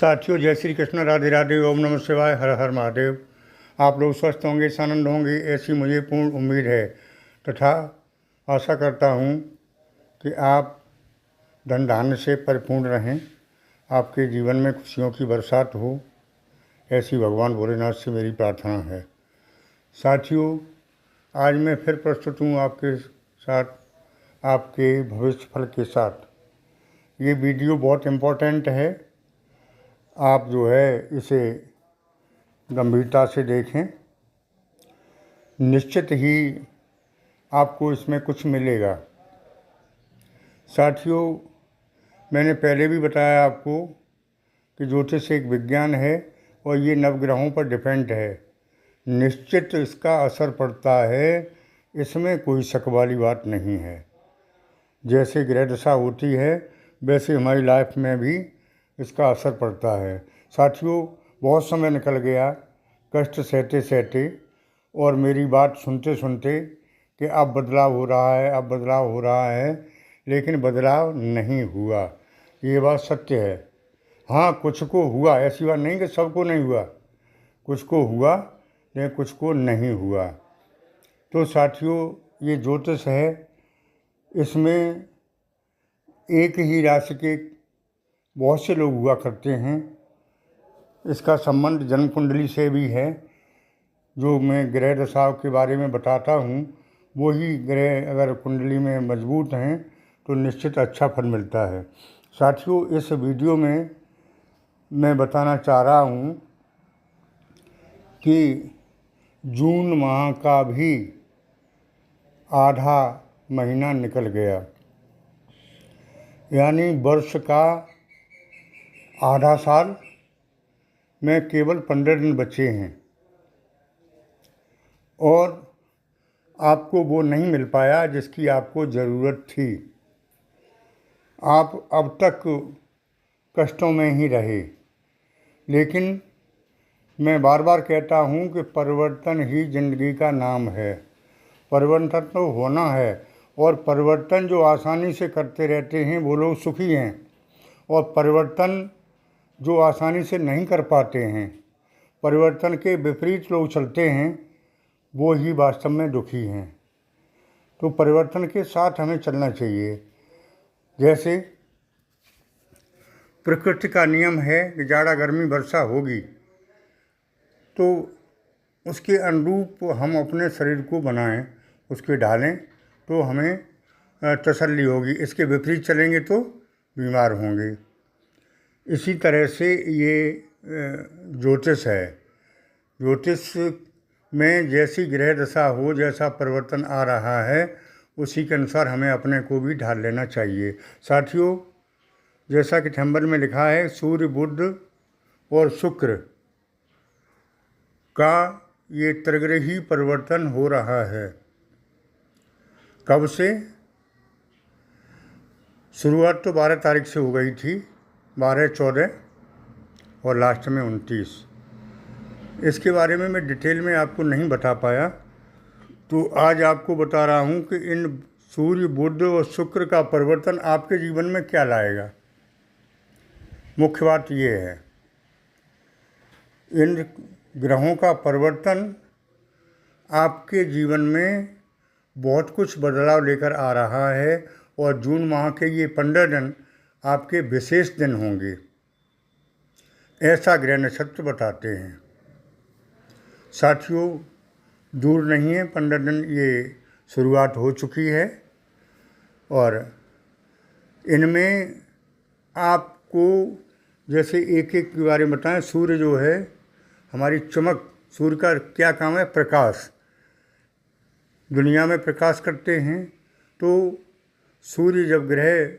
साथियों, जय श्री कृष्ण, राधे राधे, ओम नमः शिवाय, हर हर महादेव। आप लोग स्वस्थ होंगे, आनंद होंगे, ऐसी मुझे पूर्ण उम्मीद है तथा आशा करता हूँ कि आप धन धान्य से परिपूर्ण रहें, आपके जीवन में खुशियों की बरसात हो, ऐसी भगवान भोलेनाथ से मेरी प्रार्थना है। साथियों, आज मैं फिर प्रस्तुत हूँ आपके साथ आपके भविष्य फल के साथ। ये वीडियो बहुत इम्पोर्टेंट है, आप जो है इसे गंभीरता से देखें। निश्चित ही आपको इसमें कुछ मिलेगा। साथियों, मैंने पहले भी बताया आपको कि ज्योतिष एक विज्ञान है और ये नवग्रहों पर डिपेंड है। निश्चित इसका असर पड़ता है, इसमें कोई शक वाली बात नहीं है। जैसे ग्रह दशा होती है वैसे हमारी लाइफ में भी इसका असर पड़ता है। साथियों, बहुत समय निकल गया कष्ट सहते सहते और मेरी बात सुनते सुनते कि अब बदलाव हो रहा है, अब बदलाव हो रहा है, लेकिन बदलाव नहीं हुआ। ये बात सत्य है। हाँ, कुछ को हुआ, ऐसी बात नहीं कि सबको नहीं हुआ, कुछ को हुआ लेकिन कुछ को नहीं हुआ। तो साथियों, ये ज्योतिष है, इसमें एक ही राशि के बहुत से लोग हुआ करते हैं। इसका संबंध जन्म कुंडली से भी है। जो मैं ग्रह दशाओं के बारे में बताता हूँ, वही ग्रह अगर कुंडली में मजबूत हैं तो निश्चित अच्छा फल मिलता है। साथियों, इस वीडियो में मैं बताना चाह रहा हूँ कि जून माह का भी आधा महीना निकल गया, यानी वर्ष का आधा साल में केवल 15 दिन बचे हैं और आपको वो नहीं मिल पाया जिसकी आपको ज़रूरत थी। आप अब तक कष्टों में ही रहे। लेकिन मैं बार बार कहता हूँ कि परिवर्तन ही ज़िंदगी का नाम है। परिवर्तन तो होना है और परिवर्तन जो आसानी से करते रहते हैं वो लोग सुखी हैं, और परिवर्तन जो आसानी से नहीं कर पाते हैं, परिवर्तन के विपरीत लोग चलते हैं, वो ही वास्तव में दुखी हैं। तो परिवर्तन के साथ हमें चलना चाहिए। जैसे प्रकृति का नियम है कि जाड़ा गर्मी वर्षा होगी, तो उसके अनुरूप हम अपने शरीर को बनाएं, उसके ढालें तो हमें तसल्ली होगी। इसके विपरीत चलेंगे तो बीमार होंगे। इसी तरह से ये ज्योतिष है। ज्योतिष में जैसी ग्रह दशा हो, जैसा परिवर्तन आ रहा है, उसी के अनुसार हमें अपने को भी ढाल लेना चाहिए। साथियों, जैसा कि नंबर में लिखा है, सूर्य बुध और शुक्र का ये त्रिग्रही परिवर्तन हो रहा है। कब से? शुरुआत तो 12 तारीख से हो गई थी, 12, 14 और लास्ट में 29। इसके बारे में मैं डिटेल में आपको नहीं बता पाया, तो आज आपको बता रहा हूँ कि इन सूर्य बुध और शुक्र का परिवर्तन आपके जीवन में क्या लाएगा। मुख्य बात ये है, इन ग्रहों का परिवर्तन आपके जीवन में बहुत कुछ बदलाव लेकर आ रहा है और जून माह के ये 15 दिन आपके विशेष दिन होंगे, ऐसा ग्रह नक्षत्र बताते हैं। साथियों, दूर नहीं है, 15 दिन ये शुरुआत हो चुकी है और इनमें आपको जैसे एक एक के बारे में बताएं। सूर्य जो है हमारी चमक, सूर्य का क्या काम है? प्रकाश। दुनिया में प्रकाश करते हैं, तो सूर्य जब ग्रह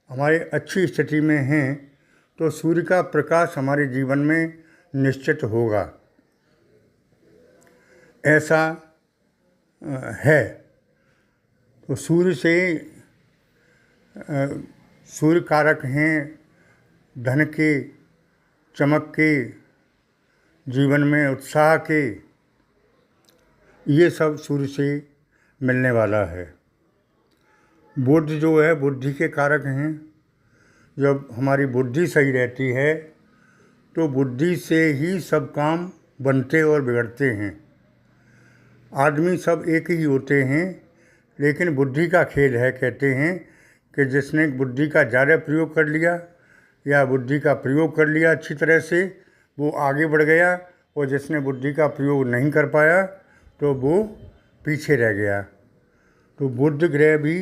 हमारे अच्छी स्थिति में हैं तो सूर्य का प्रकाश हमारे जीवन में निश्चित होगा, ऐसा है। तो सूर्य से सूर्य कारक हैं धन के, चमक के, जीवन में उत्साह के। ये सब सूर्य से मिलने वाला है। बुध जो है बुद्धि के कारक हैं। जब हमारी बुद्धि सही रहती है तो बुद्धि से ही सब काम बनते और बिगड़ते हैं। आदमी सब एक ही होते हैं, लेकिन बुद्धि का खेल है। कहते हैं कि जिसने बुद्धि का ज़्यादा प्रयोग कर लिया या बुद्धि का प्रयोग कर लिया अच्छी तरह से, वो आगे बढ़ गया, और जिसने बुद्धि का प्रयोग नहीं कर पाया तो वो पीछे रह गया। तो बुध ग्रह भी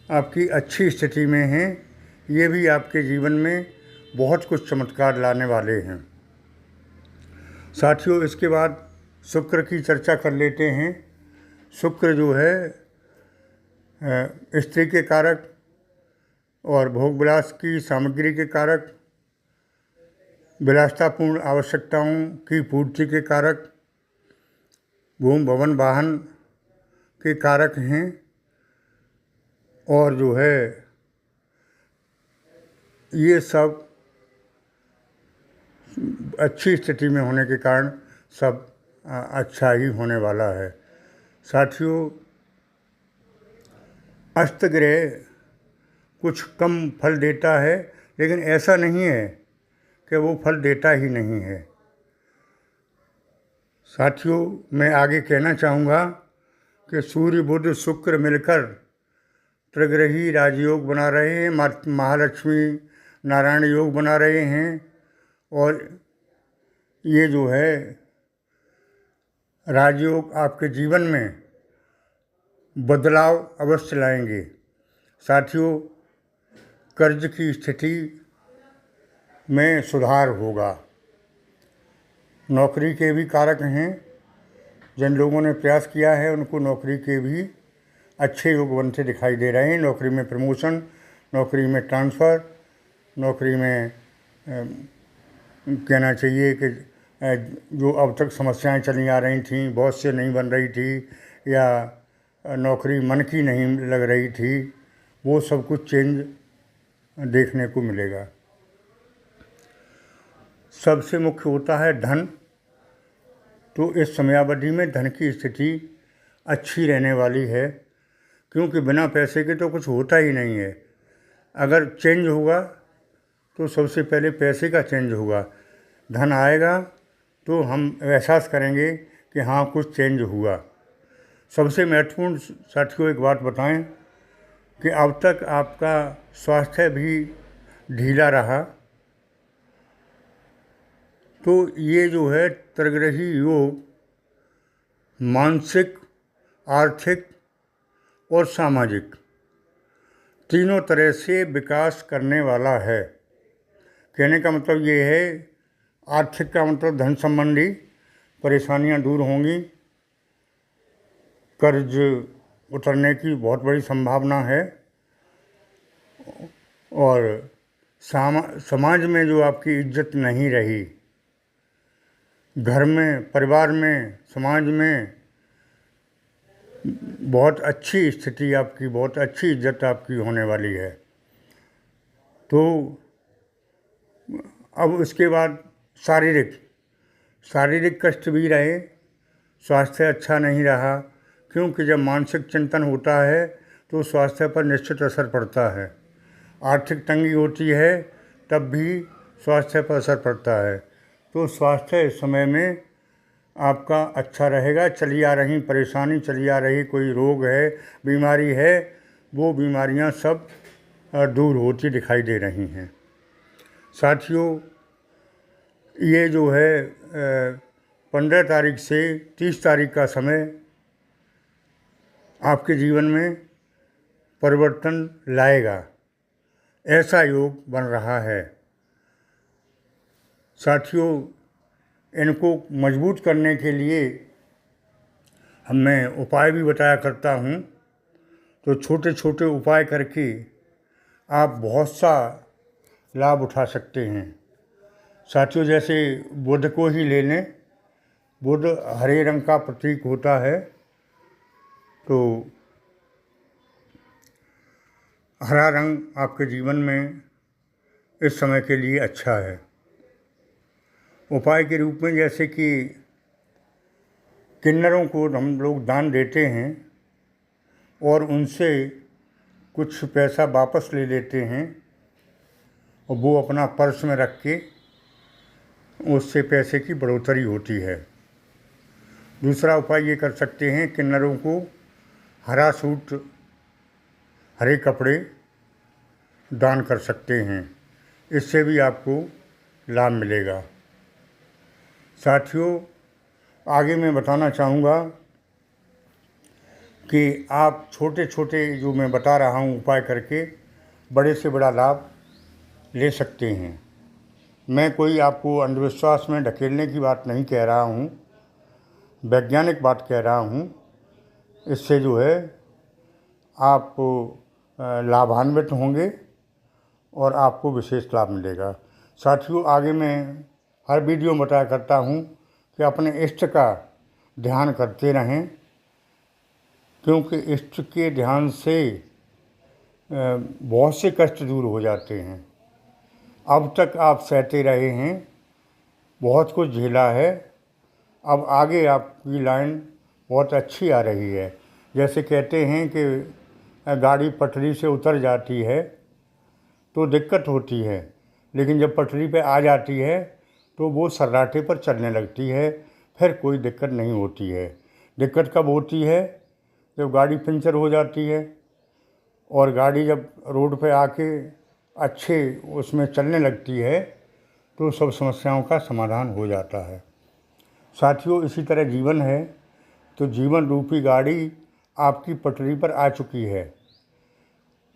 आपकी अच्छी स्थिति में हैं। ये भी आपके जीवन में बहुत कुछ चमत्कार लाने वाले हैं। साथियों, इसके बाद शुक्र की चर्चा कर लेते हैं। शुक्र जो है स्त्री के कारक और भोग विलास की सामग्री के कारक, विलासतापूर्ण आवश्यकताओं की पूर्ति के कारक, भूमि भवन वाहन के कारक हैं, और जो है ये सब अच्छी स्थिति में होने के कारण सब अच्छा ही होने वाला है। साथियों, अस्त ग्रह कुछ कम फल देता है, लेकिन ऐसा नहीं है कि वो फल देता ही नहीं है। साथियों, मैं आगे कहना चाहूँगा कि सूर्य बुध शुक्र मिलकर त्रिग्रही राजयोग बना रहे हैं, महालक्ष्मी नारायण योग बना रहे हैं, और ये जो है राजयोग आपके जीवन में बदलाव अवश्य लाएंगे। साथियों, कर्ज की स्थिति में सुधार होगा। नौकरी के भी कारक हैं। जिन लोगों ने प्रयास किया है उनको नौकरी के भी अच्छे योग बनते दिखाई दे रहे हैं। नौकरी में प्रमोशन, नौकरी में ट्रांसफ़र, नौकरी में कहना चाहिए कि जो अब तक समस्याएं चली आ रही थीं, बहुत से नहीं बन रही थी, या नौकरी मन की नहीं लग रही थी, वो सब कुछ चेंज देखने को मिलेगा। सबसे मुख्य होता है धन। तो इस समयावधि में धन की स्थिति अच्छी रहने वाली है, क्योंकि बिना पैसे के तो कुछ होता ही नहीं है। अगर चेंज होगा तो सबसे पहले पैसे का चेंज होगा। धन आएगा तो हम एहसास करेंगे कि हाँ, कुछ चेंज हुआ। सबसे महत्वपूर्ण साथियों एक बात बताएं कि अब तक आपका स्वास्थ्य भी ढीला रहा, तो ये जो है त्रिग्रही योग मानसिक, आर्थिक और सामाजिक तीनों तरह से विकास करने वाला है। कहने का मतलब ये है, आर्थिक का मतलब धन संबंधी परेशानियां दूर होंगी, कर्ज उतरने की बहुत बड़ी संभावना है, और समाज में जो आपकी इज्जत नहीं रही, घर में, परिवार में, समाज में बहुत अच्छी स्थिति आपकी, बहुत अच्छी इज्जत आपकी होने वाली है। तो अब उसके बाद शारीरिक कष्ट भी रहे, स्वास्थ्य अच्छा नहीं रहा, क्योंकि जब मानसिक चिंतन होता है तो स्वास्थ्य पर निश्चित असर पड़ता है। आर्थिक तंगी होती है तब भी स्वास्थ्य पर असर पड़ता है। तो स्वास्थ्य इस समय में आपका अच्छा रहेगा। चली आ रही परेशानी, चली आ रही कोई रोग है, बीमारी है, वो बीमारियां सब दूर होती दिखाई दे रही हैं। साथियों, ये जो है 15 तारीख से 30 तारीख का समय आपके जीवन में परिवर्तन लाएगा, ऐसा योग बन रहा है। साथियों, इनको मजबूत करने के लिए मैं उपाय भी बताया करता हूँ। तो छोटे छोटे उपाय करके आप बहुत सा लाभ उठा सकते हैं। साथियों, जैसे बुध को ही ले लें। बुध हरे रंग का प्रतीक होता है, तो हरा रंग आपके जीवन में इस समय के लिए अच्छा है। उपाय के रूप में जैसे कि किन्नरों को हम लोग दान देते हैं और उनसे कुछ पैसा वापस ले लेते हैं, और वो अपना पर्स में रख के उससे पैसे की बढ़ोतरी होती है। दूसरा उपाय ये कर सकते हैं, किन्नरों को हरा सूट, हरे कपड़े दान कर सकते हैं, इससे भी आपको लाभ मिलेगा। साथियों, आगे मैं बताना चाहूँगा कि आप छोटे छोटे जो मैं बता रहा हूँ उपाय करके बड़े से बड़ा लाभ ले सकते हैं। मैं कोई आपको अंधविश्वास में ढकेलने की बात नहीं कह रहा हूँ, वैज्ञानिक बात कह रहा हूँ। इससे जो है आप लाभान्वित होंगे और आपको विशेष लाभ मिलेगा। साथियों, आगे मैं हर वीडियो में बताया करता हूँ कि अपने इष्ट का ध्यान करते रहें, क्योंकि इष्ट के ध्यान से बहुत से कष्ट दूर हो जाते हैं। अब तक आप सहते रहे हैं, बहुत कुछ झेला है, अब आगे आपकी लाइन बहुत अच्छी आ रही है। जैसे कहते हैं कि गाड़ी पटरी से उतर जाती है तो दिक्कत होती है, लेकिन जब पटरी पे आ जाती है तो वो सर्राटे पर चलने लगती है, फिर कोई दिक्कत नहीं होती है। दिक्कत कब होती है? जब गाड़ी पंचर हो जाती है, और गाड़ी जब रोड पे आके अच्छे उसमें चलने लगती है तो सब समस्याओं का समाधान हो जाता है। साथियों, इसी तरह जीवन है, तो जीवन रूपी गाड़ी आपकी पटरी पर आ चुकी है,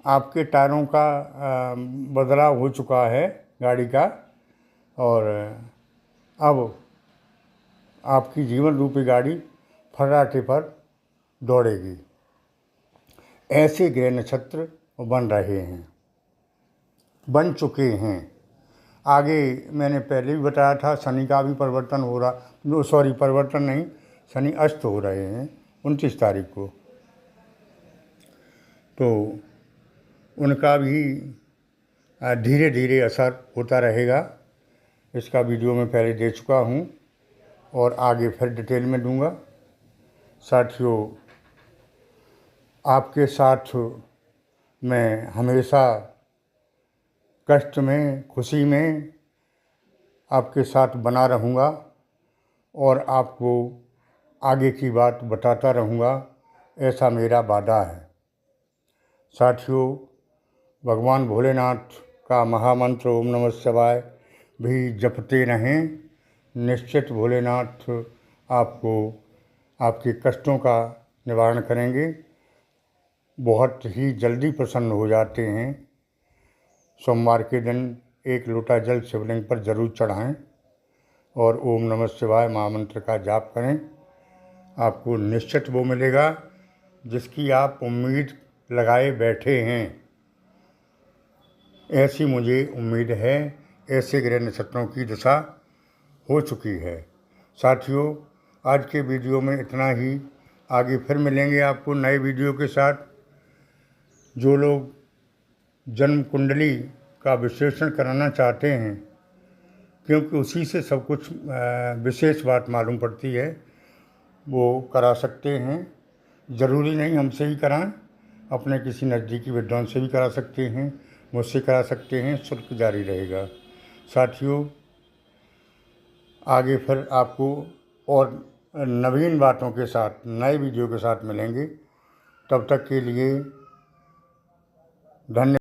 आपके टायरों का बदलाव हो चुका है गाड़ी का, और अब आपकी जीवन रूपी गाड़ी फर्राटे पर दौड़ेगी। ऐसे ग्रह नक्षत्र बन रहे हैं, बन चुके हैं। आगे मैंने पहले भी बताया था, शनि का भी परिवर्तन हो रहा, परिवर्तन नहीं, शनि अस्त हो रहे हैं 29 तारीख को, तो उनका भी धीरे धीरे असर होता रहेगा। इसका वीडियो मैं पहले दे चुका हूँ और आगे फिर डिटेल में दूंगा। साथियों, आपके साथ मैं हमेशा कष्ट में, खुशी में आपके साथ बना रहूँगा और आपको आगे की बात बताता रहूँगा, ऐसा मेरा वादा है। साथियों, भगवान भोलेनाथ का महामंत्र ओम नमः शिवाय भी जपते रहें। निश्चित भोलेनाथ आपको आपके कष्टों का निवारण करेंगे, बहुत ही जल्दी प्रसन्न हो जाते हैं। सोमवार के दिन 1 लोटा जल शिवलिंग पर जरूर चढ़ाएं और ओम नमः शिवाय महामंत्र का जाप करें। आपको निश्चित वो मिलेगा जिसकी आप उम्मीद लगाए बैठे हैं। ऐसी मुझे उम्मीद है, ऐसे ग्रह नक्षत्रों की दशा हो चुकी है। साथियों, आज के वीडियो में इतना ही। आगे फिर मिलेंगे आपको नए वीडियो के साथ। जो लोग जन्म कुंडली का विश्लेषण कराना चाहते हैं, क्योंकि उसी से सब कुछ विशेष बात मालूम पड़ती है, वो करा सकते हैं। ज़रूरी नहीं हमसे ही कराएं, अपने किसी नज़दीकी विद्वान से भी करा सकते हैं, मुझसे करा सकते हैं, शुल्क जारी रहेगा। साथियों, आगे फिर आपको और नवीन बातों के साथ, नए वीडियो के साथ मिलेंगे। तब तक के लिए धन्यवाद।